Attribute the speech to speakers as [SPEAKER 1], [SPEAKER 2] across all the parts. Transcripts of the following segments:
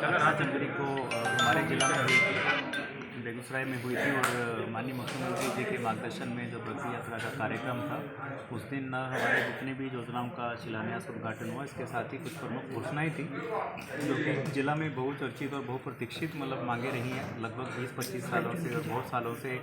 [SPEAKER 1] जनवरी को हमारे जिला में हुई थी, बेगूसराय में हुई थी और माननीय मुख्यमंत्री जी के मार्गदर्शन में जो बद्री यात्रा का कार्यक्रम था उस दिन हमारे जितनी भी योजनाओं का शिलान्यास उद्घाटन हुआ। इसके साथ ही कुछ प्रमुख घोषणाएं थी जो कि जिला में बहुचर्चित और बहुप्रतीक्षित मांगे रही हैं। लगभग 20-25 सालों से और बहुत सालों से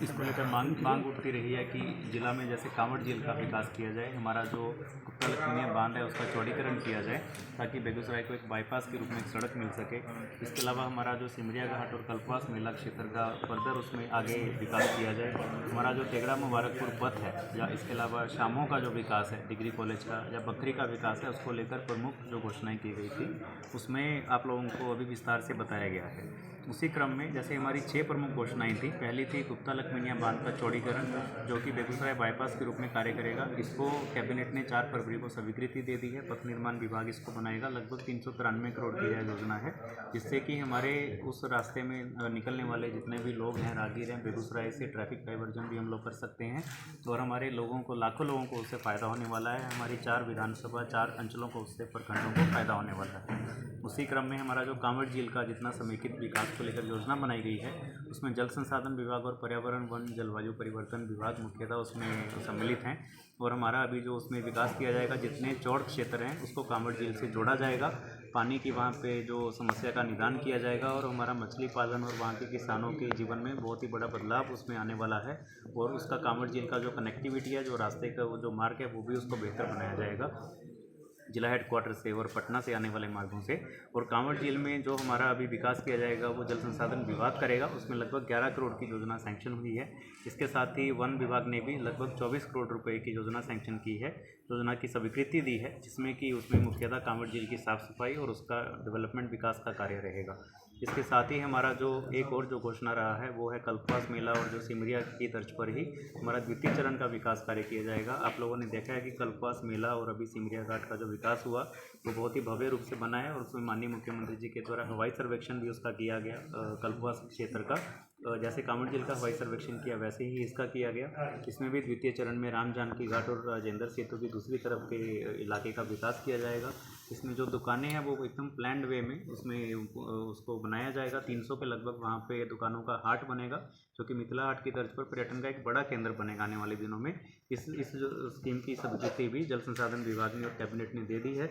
[SPEAKER 1] इसको लेकर मांग उठती रही है कि जिला में जैसे कांवड़ झील का विकास किया जाए, हमारा जो गुप्ता लक्ष्मीनिया बांध है उसका चौड़ीकरण किया जाए ताकि बेगूसराय को एक बाईपास के रूप में एक सड़क मिल सके। इसके अलावा हमारा जो सिमरिया घाट और कल्पवास मेला क्षेत्र का फर्दर उसमें आगे विकास किया जाए। हमारा जो तेगड़ा मुबारकपुर पथ है या इसके अलावा शामों का जो विकास है, डिग्री कॉलेज का या बकरी का विकास है, उसको लेकर प्रमुख जो घोषणाएँ की गई थी उसमें आप लोगों को अभी विस्तार से बताया गया है। उसी क्रम में जैसे हमारी 6 प्रमुख घोषणाएं थी, पहली थी गुप्ता लक्ष्मीनिया बांध का चौड़ीकरण जो कि बेगूसराय बाईपास के रूप में कार्य करेगा। इसको कैबिनेट ने 4 फरवरी को स्वीकृति दे दी है। पथ निर्माण विभाग इसको बनाएगा। लगभग 393 करोड़ की यह योजना है जिससे कि हमारे उस रास्ते में निकलने वाले जितने भी लोग हैं, राहगीर हैं, बेगूसराय से ट्रैफिक डाइवर्जन भी हम लोग कर सकते हैं और हमारे लोगों को, लाखों लोगों को उससे फ़ायदा होने वाला है। हमारी 4 विधानसभा 4 अंचलों को उससे प्रखंडों को फ़ायदा होने वाला है। उसी क्रम में हमारा जो कांवड़ झील का जितना समेकित विकास को लेकर योजना बनाई गई है उसमें जल संसाधन विभाग और पर्यावरण वन जलवायु परिवर्तन विभाग मुख्यतः उसमें सम्मिलित हैं और हमारा अभी जो उसमें विकास किया जाएगा, जितने चौड़ क्षेत्र हैं उसको कांवड़ झील से जोड़ा जाएगा। पानी की वहाँ पे जो समस्या का निदान किया जाएगा और हमारा मछली पालन और वहाँ के किसानों के जीवन में बहुत ही बड़ा बदलाव उसमें आने वाला है और उसका कांवड़ झील का जो कनेक्टिविटी है, जो रास्ते का वो जो मार्ग है वो भी उसको बेहतर बनाया जाएगा जिला हेडक्वार्टर से और पटना से आने वाले मार्गों से। और कांवड़ झील में जो हमारा अभी विकास किया जाएगा वो जल संसाधन विभाग करेगा। उसमें लगभग 11 करोड़ की योजना सैंक्शन हुई है। इसके साथ ही वन विभाग ने भी लगभग 24 करोड़ रुपए की योजना सैंक्शन की है, योजना की स्वीकृति दी है, जिसमें कि उसमें मुख्यतः कांवड़ झील की साफ़ सफाई और उसका डेवलपमेंट विकास का कार्य रहेगा। इसके साथ ही हमारा जो एक और जो घोषणा रहा है वो है कल्पवास मेला और जो सिमरिया की तर्ज पर ही हमारा द्वितीय चरण का विकास कार्य किया जाएगा। आप लोगों ने देखा है कि कल्पवास मेला और अभी सिमरिया घाट का जो विकास हुआ वो बहुत ही भव्य रूप से बना है और उसमें माननीय मुख्यमंत्री जी के द्वारा हवाई सर्वेक्षण भी उसका किया गया। कल्पवास क्षेत्र का जैसे कांवड़ झील का हवाई सर्वेक्षण किया वैसे ही इसका किया गया। इसमें भी द्वितीय चरण में राम जानकी घाट और राजेंद्र सेतु की दूसरी तरफ के इलाके का विकास किया जाएगा। इसमें जो दुकानें हैं वो एकदम प्लान्ड वे में उसमें उसको बनाया जाएगा। 300 के लगभग वहाँ पे दुकानों का हाट बनेगा जो कि मिथिला हाट की तर्ज पर पर्यटन का एक बड़ा केंद्र बनेगा आने वाले दिनों में। इस जो स्कीम की स्वीकृति भी जल संसाधन विभाग ने और कैबिनेट ने दे दी है।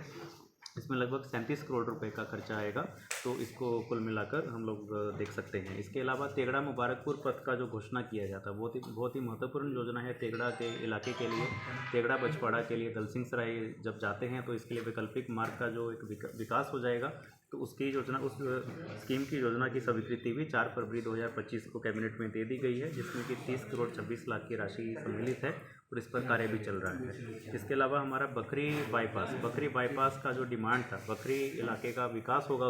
[SPEAKER 1] इसमें लगभग 37 करोड़ रुपए का खर्चा आएगा, तो इसको कुल मिलाकर हम लोग देख सकते हैं। इसके अलावा तेगड़ा मुबारकपुर पथ का जो घोषणा किया जाता है बहुत ही महत्वपूर्ण योजना है तेगड़ा के इलाके के लिए। तेगड़ा बछवाड़ा के लिए दलसिंह सराय जब जाते हैं तो इसके लिए वैकल्पिक मार्ग का जो एक विकास हो जाएगा, तो उसकी योजना, उस स्कीम की योजना की स्वीकृति भी 4 फरवरी 2025 को कैबिनेट में दे दी गई है, जिसमें कि 30 करोड़ 26 लाख की राशि सम्मिलित है और इस पर कार्य भी चल रहा है। इसके अलावा हमारा बकरी बाईपास का जो डिमांड था, बकरी इलाके का विकास होगा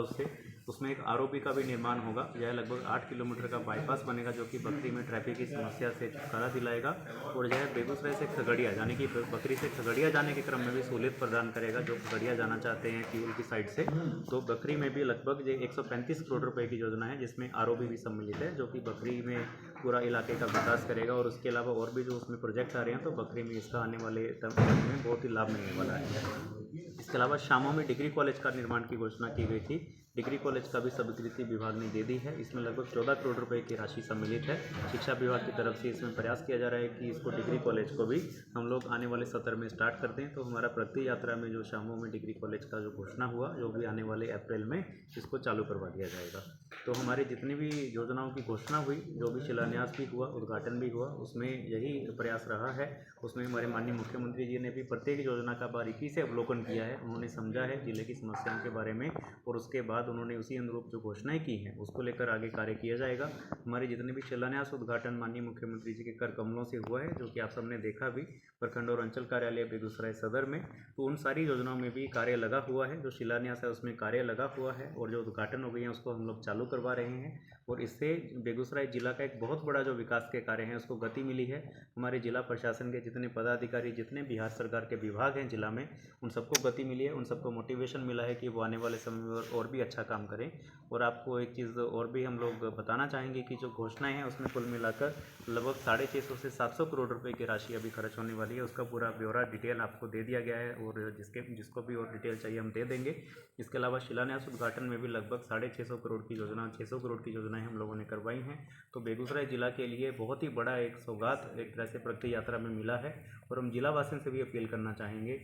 [SPEAKER 1] उसमें एक आरओबी का भी निर्माण होगा। यह लगभग 8 किलोमीटर का बाईपास बनेगा जो कि बकरी में ट्रैफिक की समस्या से छुटकारा दिलाएगा और यह बेगूसराय से खगड़िया, यानी कि बकरी से खगड़िया जाने के क्रम में भी सहूलियत प्रदान करेगा। जो खगड़िया जाना चाहते हैं ट्यूल की साइड से, तो बकरी में भी लगभग 135 करोड़ रुपए की योजना है जिसमें आरओबी भी सम्मिलित है, जो कि बकरी में पूरा इलाके का विकास करेगा। और उसके अलावा और भी जो उसमें प्रोजेक्ट आ रहे हैं तो बकरी में इसका आने वाले समय में बहुत ही लाभ मिलने वाला है। इसके अलावा शामों में डिग्री कॉलेज का निर्माण की घोषणा की गई थी। डिग्री कॉलेज का भी स्वीकृति विभाग ने दे दी है। इसमें लगभग 14 करोड़ रुपए की राशि सम्मिलित है। शिक्षा विभाग की तरफ से इसमें प्रयास किया जा रहा है कि इसको डिग्री कॉलेज को भी हम लोग आने वाले सत्र में स्टार्ट करते हैं। तो हमारा प्रति यात्रा में जो शामों में डिग्री कॉलेज का जो घोषणा हुआ, जो भी आने वाले अप्रैल में इसको चालू करवा दिया जाएगा। तो हमारी जितनी भी योजनाओं की घोषणा हुई, जो भी शिलान्यास भी हुआ, उद्घाटन भी हुआ, उसमें यही प्रयास रहा है। उसमें हमारे माननीय मुख्यमंत्री जी ने भी प्रत्येक योजना का बारीकी से अवलोकन किया है। उन्होंने समझा है जिले की समस्याओं के बारे में और उसके बाद उन्होंने उसी अनुरूप जो घोषणाएं की हैं उसको लेकर आगे कार्य किया जाएगा। हमारे जितने भी शिलान्यास उद्घाटन माननीय मुख्यमंत्री जी के कर कमलों से हुआ है, जो कि आप सबने देखा भी प्रखंड और अंचल कार्यालय बेगूसराय सदर में, तो उन सारी योजनाओं में भी कार्य लगा हुआ है। जो शिलान्यास है उसमें कार्य लगा हुआ है और जो उद्घाटन हो गई है उसको हम लोग चालू करवा रहे हैं और इससे बेगूसराय जिला का एक बहुत बहुत बड़ा जो विकास के कार्य हैं उसको गति मिली है। हमारे जिला प्रशासन के जितने पदाधिकारी, जितने बिहार सरकार के विभाग हैं जिला में, उन सबको गति मिली है, उन सबको मोटिवेशन मिला है कि वो आने वाले समय में और भी अच्छा काम करें। और आपको एक चीज़ और भी हम लोग बताना चाहेंगे कि जो घोषणाएँ हैं उसमें कुल मिलाकर लगभग 650 से 700 करोड़ रुपए की राशि अभी खर्च होने वाली है। उसका पूरा ब्यौरा डिटेल आपको दे दिया गया है और जिसको भी और डिटेल चाहिए हम दे देंगे। इसके अलावा शिलान्यास उद्घाटन में भी लगभग 650 करोड़ की योजना, 600 करोड़ की योजनाएं हम लोगों ने करवाई हैं। तो बेगूसराय जिला के लिए बहुत ही बड़ा एक सौगात एक तरह से प्रगति यात्रा में मिला है। और हम जिला वासियों से भी अपील करना चाहेंगे,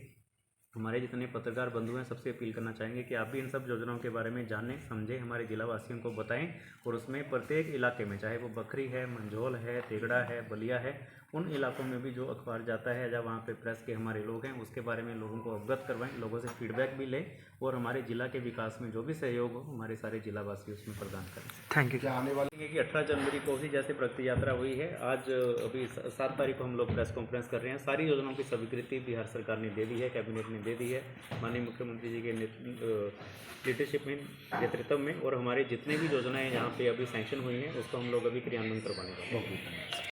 [SPEAKER 1] हमारे जितने पत्रकार बंधु हैं सबसे अपील करना चाहेंगे कि आप भी इन सब योजनाओं के बारे में जानें, समझें, हमारे जिला वासियों को बताएं। और उसमें प्रत्येक इलाके में, चाहे वो बखरी है, मंझौल है, तेगड़ा है, बलिया है, उन इलाकों में भी जो अखबार जाता है या वहाँ पे प्रेस के हमारे लोग हैं उसके बारे में लोगों को अवगत करवाएं, लोगों से फीडबैक भी लें और हमारे जिला के विकास में जो भी सहयोग हो हमारे सारे जिलावासी उसमें प्रदान करें।
[SPEAKER 2] Thank you.
[SPEAKER 1] आने वाले कि 18 जनवरी को भी जैसे प्रगति यात्रा हुई है, आज अभी 7 तारीख को हम लोग प्रेस कॉन्फ्रेंस कर रहे हैं। सारी योजनाओं की स्वीकृति बिहार सरकार ने दे दी है, कैबिनेट ने दे दी है, माननीय मुख्यमंत्री जी के लीडरशिप में, नेतृत्व में। और हमारे जितने भी योजनाएं यहाँ पे अभी सैंक्शन हुई हैं उसको हम लोग अभी क्रियान्वयन करवाने वाले हैं।